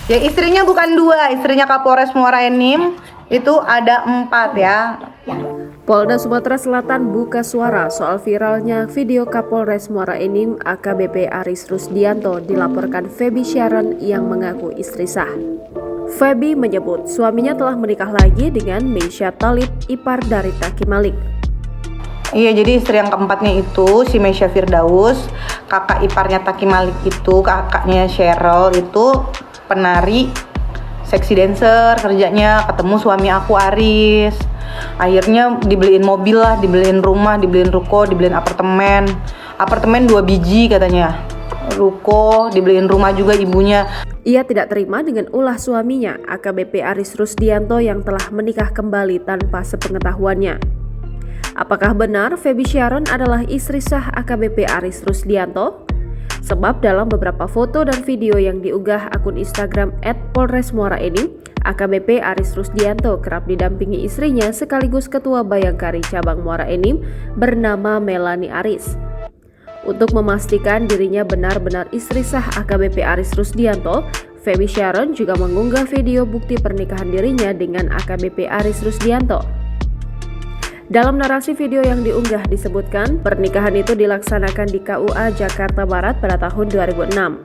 Ya istrinya bukan 2, istrinya Kapolres Muara Enim itu ada 4 ya. Polda Sumatera Selatan buka suara soal viralnya video Kapolres Muara Enim AKBP Aris Rusdianto dilaporkan Feby Sharon yang mengaku istri sah. Feby menyebut suaminya telah menikah lagi dengan Meisha Talib, ipar dari Taki Malik. Iya, jadi istri yang keempatnya itu si Meisha Firdaus, kakak iparnya Taki Malik itu, kakaknya Cheryl itu penari seksi dancer kerjanya, ketemu suami aku Aris. Akhirnya dibeliin mobil lah, dibeliin rumah, dibeliin ruko, dibeliin apartemen 2 biji katanya, ruko, dibeliin rumah juga ibunya. Ia tidak terima dengan ulah suaminya AKBP Aris Rusdianto yang telah menikah kembali tanpa sepengetahuannya. Apakah benar Feby Sharon adalah istri sah AKBP Aris Rusdianto? Sebab dalam beberapa foto dan video yang diunggah akun Instagram @Polres Muara Enim, AKBP Aris Rusdianto kerap didampingi istrinya sekaligus Ketua Bayangkari Cabang Muara Enim bernama Melanie Aris. Untuk memastikan dirinya benar-benar istri sah AKBP Aris Rusdianto, Feby Sharon juga mengunggah video bukti pernikahan dirinya dengan AKBP Aris Rusdianto. Dalam narasi video yang diunggah disebutkan, pernikahan itu dilaksanakan di KUA Jakarta Barat pada tahun 2006.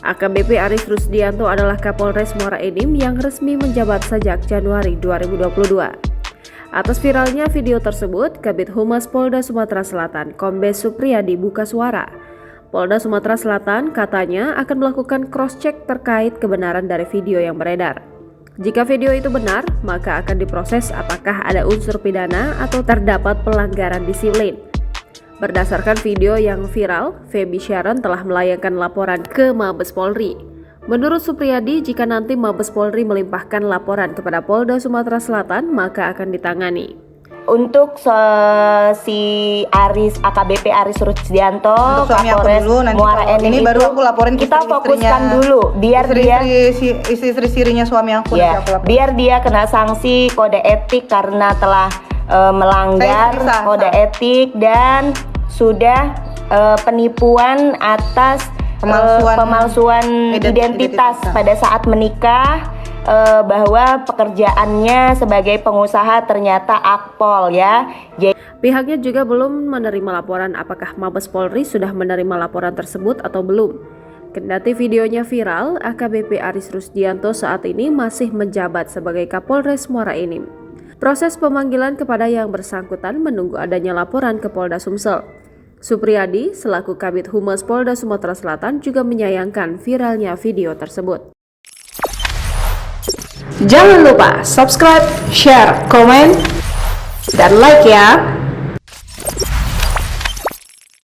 AKBP Aris Rusdianto adalah Kapolres Muara Enim yang resmi menjabat sejak Januari 2022. Atas viralnya video tersebut, Kabid Humas Polda Sumatera Selatan, Kombes Supriyadi buka suara. Polda Sumatera Selatan katanya akan melakukan cross-check terkait kebenaran dari video yang beredar. Jika video itu benar, maka akan diproses apakah ada unsur pidana atau terdapat pelanggaran disiplin. Berdasarkan video yang viral, Feby Sharon telah melayangkan laporan ke Mabes Polri. Menurut Supriyadi, jika nanti Mabes Polri melimpahkan laporan kepada Polda Sumatera Selatan, maka akan ditangani. Untuk si Aris AKBP Aris Rusdianto, Kapolres Muara Enim, ini baru aku laporin kita fokuskan dulu biar istri sirinya suami aku. Ya, biar dia kena sanksi kode etik karena telah melanggar kode etik dan sudah penipuan atas pemalsuan identitas pada saat menikah. Bahwa pekerjaannya sebagai pengusaha ternyata akpol ya. Pihaknya juga belum menerima laporan apakah Mabes Polri sudah menerima laporan tersebut atau belum. Kendati videonya viral, AKBP Aris Rusdianto saat ini masih menjabat sebagai Kapolres Muara Enim. Proses pemanggilan kepada yang bersangkutan menunggu adanya laporan ke Polda Sumsel. Supriyadi selaku Kabid Humas Polda Sumatera Selatan juga menyayangkan viralnya video tersebut. Jangan lupa subscribe, share, komen, dan like ya.